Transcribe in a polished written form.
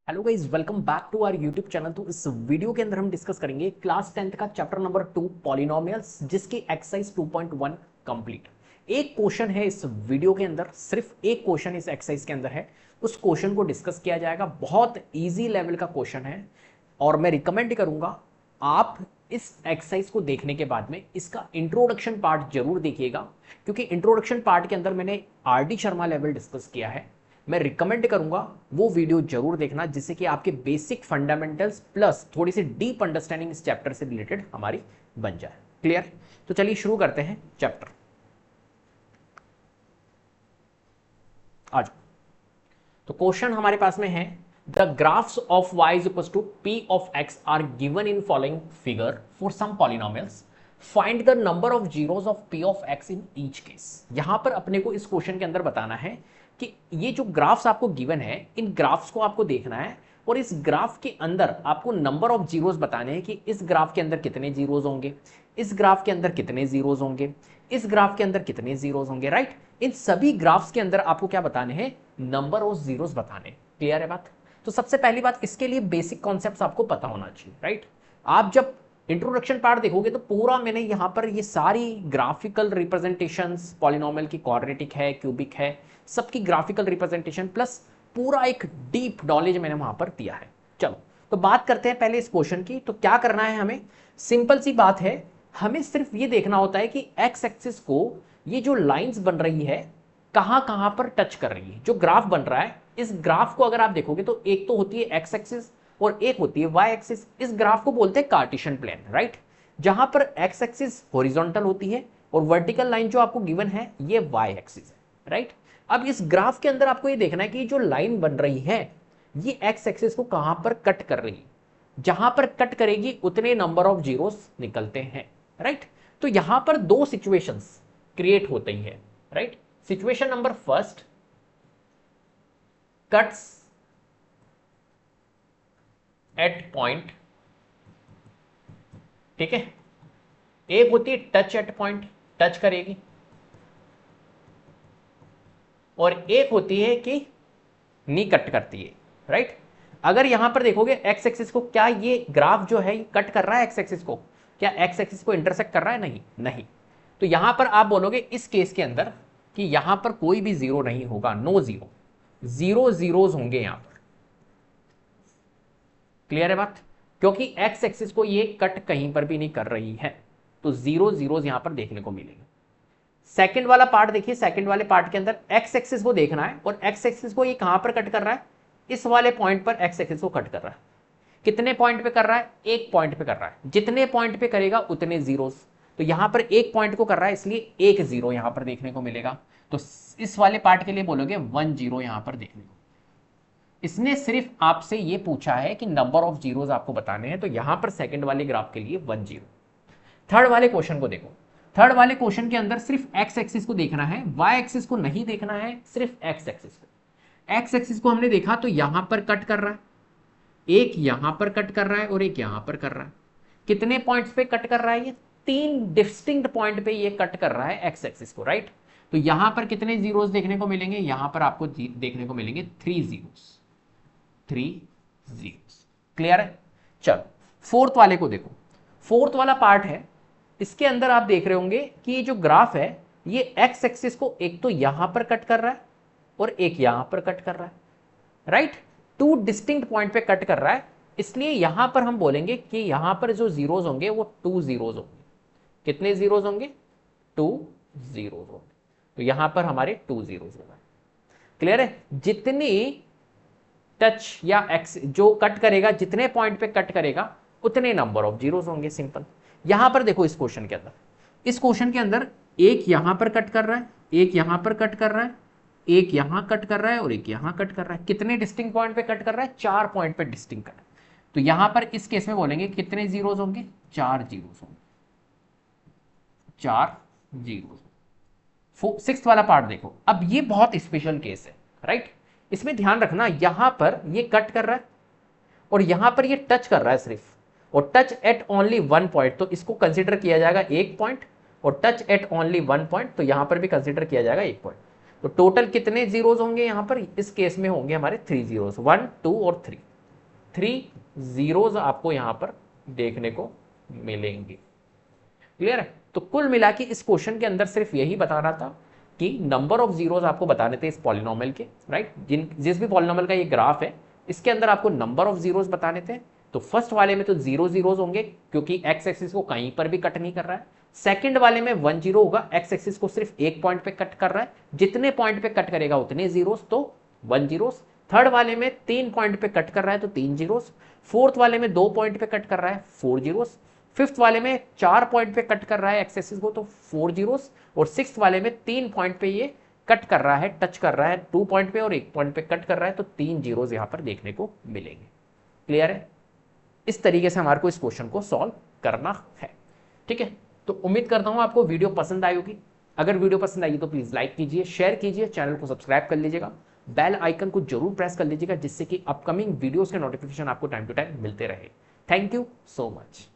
Hello guys, welcome back to our YouTube channel. तो इस video के अंदर हम डिस्कस करेंगे क्लास 10th का चैप्टर नंबर 2 पॉलिनोमियल्स, जिसकी एक्सरसाइज 2.1 कंप्लीट। एक क्वेश्चन है इस वीडियो के अंदर, सिर्फ एक क्वेश्चन इस एक्सरसाइज के अंदर है। उस क्वेश्चन को डिस्कस किया जाएगा। बहुत इजी लेवल का क्वेश्चन है और मैं रिकमेंड करूंगा आप इस एक्सरसाइज को देखने के बाद में इसका इंट्रोडक्शन पार्ट जरूर देखिएगा, क्योंकि इंट्रोडक्शन पार्ट के अंदर मैंने आर.डी. शर्मा लेवल डिस्कस किया है। मैं रिकमेंड करूंगा वो वीडियो जरूर देखना, जिससे कि आपके बेसिक फंडामेंटल्स प्लस थोड़ी सी डीप अंडरस्टैंडिंग इस चैप्टर से रिलेटेड हमारी बन जाए। क्लियर? तो चलिए शुरू करते हैं चैप्टर। आज तो क्वेश्चन हमारे पास में है, the graphs of y is equal to p of x are given in following figure for some polynomials, find the number of zeros of p of x in each case. यहां पर अपने को इस question के अंदर बताना है कि ये जो ग्राफ्स आपको गिवन है, इन ग्राफ्स को आपको देखना है और इस ग्राफ के अंदर आपको नंबर ऑफ जीरोस बताने हैं कि इस ग्राफ के अंदर कितने जीरोस होंगे, इस ग्राफ के अंदर कितने जीरोस होंगे, इस ग्राफ के अंदर कितने जीरोस होंगे। राइट? इन सभी ग्राफ्स के अंदर आपको क्या बताने हैं? नंबर ऑफ जीरोस बताने। क्लियर है बात? तो सबसे पहली बात, इसके लिए बेसिक कॉन्सेप्ट्स आपको पता होना चाहिए। राइट? आप जब इंट्रोडक्शन पार्ट देखोगे तो पूरा मैंने यहां पर ये सारी ग्राफिकल रिप्रेजेंटेशंस, पॉलिनोमियल की क्वाड्रेटिक है, क्यूबिक है, सबकी ग्राफिकल रिप्रेजेंटेशन प्लस पूरा एक डीप नॉलेज मैंने वहां पर दिया है। चलो तो बात करते हैं पहले इस क्वेश्चन की। तो क्या करना है हमें? सिंपल सी बात है, हमें सिर्फ ये देखना होता है कि एक्स एक्सिस को ये जो लाइंस बन रही है कहां कहां पर टच कर रही है। जो ग्राफ बन रहा है, इस ग्राफ को अगर आप देखोगे तो एक तो होती है एक्स एक्सिस और एक होती है वाई एक्सिस। इस ग्राफ को बोलते हैं कार्टेशियन प्लेन। राइट? जहां पर एक्स एक्सिस हॉरिजॉन्टल होती है और वर्टिकल लाइन जो आपको गिवन है ये वाई एक्सिस है। राइट? अब इस ग्राफ के अंदर आपको ये देखना है कि जो लाइन बन रही है ये एक्स एक्सिस को कहां पर कट कर रही है। जहां पर कट करेगी उतने नंबर ऑफ जीरोस निकलते हैं। राइट? तो यहां पर दो सिचुएशंस क्रिएट होती है। Right? Situation number first, cuts at point. ठीक है? एक होती है टच एट पॉइंट, टच करेगी, और एक होती है कि नी कट करती है। राइट? अगर यहां पर देखोगे एक्स एक्सिस को, क्या ये ग्राफ जो है ये कट कर रहा है एक्स एक्सिस को? क्या एक्स एक्सिस को इंटरसेक्ट कर रहा है? नहीं, नहीं। तो यहां पर आप बोलोगे इस केस के अंदर कि यहां पर कोई भी जीरो नहीं होगा, नो जीरो, जीरो जीरोस होंगे यहां पर। क्लियर है बात? क्योंकि एक्स एक्सिस को ये कट कहीं पर भी नहीं कर रही है, तो जीरो जीरोस यहां पर देखने को मिलेंगे। सेकंड वाला पार्ट देखिए, सेकंड वाले पार्ट के अंदर एक्स एक्सिस को देखना है और एक्स एक्सिस को ये कहां पर कट कर रहा है? इस वाले पॉइंट पर एक्स एक्सिस को कट कर रहा है। कितने पॉइंट पे कर रहा है? एक पॉइंट पे कर रहा है। जितने पॉइंट पे करेगा उतने जीरोस। तो यहां पर एक पॉइंट को कर रहा है, इसलिए एक जीरो यहां पर देखने को मिलेगा। तो इस वाले पार्ट के लिए बोलोगे 1 जीरो यहां पर देखने को। इसने सिर्फ आपसे ये पूछा है कि नंबर ऑफ जीरोस आपको बताने हैं, तो यहां पर सेकंड वाले ग्राफ के लिए 1 जीरो। थर्ड वाले क्वेश्चन को देखो। थर्ड वाले क्वेश्चन के अंदर सिर्फ एक्स एक्सिस को देखना है, वाई एक्सिस को नहीं देखना है, सिर्फ एक्स एक्सिस को। एक्स एक्सिस को हमने देखा तो यहां पर कट कर रहा है, एक यहां पर कट कर रहा है और एक यहां पर कर रहा है। कितने पॉइंट्स पे कट कर रहा है? ये 3 डिस्टिंक्ट पॉइंट पे ये कट कर रहा है एक्स एक्सिस को। राइट? तो यहां पर कितने जीरोस देखने को मिलेंगे? यहां पर आपको देखने को मिलेंगे 3 जीरोस, 3 जीरोस। क्लियर है? चलो फोर्थ वाले को देखो। फोर्थ वाला पार्ट है, इसके अंदर आप देख रहे होंगे कि ये जो ग्राफ है ये एक्स एक्सिस को एक तो यहां पर कट कर रहा है और एक यहां पर कट कर रहा है। राइट? 2 डिस्टिंक्ट पॉइंट पे कट कर रहा है, इसलिए यहां पर हम बोलेंगे कि यहां पर जो जीरोस होंगे वो 2 जीरोस होंगे। कितने जीरोस होंगे? 2 जीरोस होंगे। तो यहां पर हमारे 2 जीरोस होगा। क्लियर है? जितनी टच या एक्स जो कट करेगा, जितने पॉइंट पे कट करेगा उतने नंबर ऑफ जीरोस होंगे। सिंपल। यहां पर देखो इस क्वेश्चन के अंदर, इस क्वेश्चन के अंदर एक यहां पर कट कर रहा है, एक यहां पर कट कर रहा है, एक यहां कट कर रहा है और एक यहां कट कर रहा है। कितने डिस्टिंक्ट पॉइंट पे कट कर रहा है? 4 पॉइंट पे डिस्टिंक्ट कट। तो यहां पर इस केस में बोलेंगे कितने जीरोस होंगे? 4 जीरोस होंगे, 4 जीरोस। सिक्स्थ वाला पार्ट देखो। अब ये बहुत स्पेशल केस है। राइट? इसमें ध्यान रखना, यहां पर ये कट कर रहा है और यहां पर ये टच कर रहा है सिर्फ, और टच एट ओनली 1 पॉइंट, तो इसको कंसीडर किया जाएगा 1 पॉइंट, और टच एट ओनली 1 पॉइंट तो यहां पर भी कंसीडर किया जाएगा 1 पॉइंट। तो टोटल कितने जीरोस होंगे यहां पर? इस केस में होंगे हमारे 3 जीरोस, 1 2 और 3। 3 जीरोज आपको यहां पर देखने को मिलेंगे। क्लियर है? तो कुल मिला के इस क्वेश्चन के अंदर सिर्फ यही बता रहा था कि नंबर ऑफ जीरोज आपको बताने थे इस पॉलिनोमियल के, राइट। जिस भी पॉलिनोमियल का ये ग्राफ है इसके अंदर आपको नंबर ऑफ जीरोज बताने थे। तो फर्स्ट वाले में तो 0 जीरोज होंगे क्योंकि एक्स एक्सिस को कहीं पर भी कट नहीं कर रहा है। सेकंड वाले में 1 जीरो होगा, एक्स एक्सिस को सिर्फ एक पॉइंट पे कट कर रहा है, जितने पॉइंट पे कट करेगा उतने जीरोस, तो 1 जीरोस। थर्ड वाले में 3 पॉइंट पे कट कर रहा है तो 3 जीरोस। फोर्थ वाले में 2 पॉइंट पे कट कर रहा है 4 जीरोस। फिफ्थ वाले में 4 पॉइंट पे कट कर रहा है एक्स एक्सिस को तो 4 जीरोस। और सिक्स्थ वाले में 3 पॉइंट पे ये कट कर रहा है, टच कर रहा है 2 पॉइंट पे और 1 पॉइंट पे कट कर रहा है तो 3 जीरोस यहां पर देखने को मिलेंगे। क्लियर है? इस तरीके से हमारे को इस क्वेश्चन को सॉल्व करना है। ठीक है, तो उम्मीद करता हूं आपको वीडियो पसंद आई होगी। अगर वीडियो पसंद आई तो प्लीज लाइक कीजिए, शेयर कीजिए, चैनल को सब्सक्राइब कर लीजिएगा, बेल आइकन को जरूर प्रेस कर लीजिएगा जिससे कि अपकमिंग वीडियोस के नोटिफिकेशन आपको टाइम टू टाइम मिलते रहे। Thank you so much.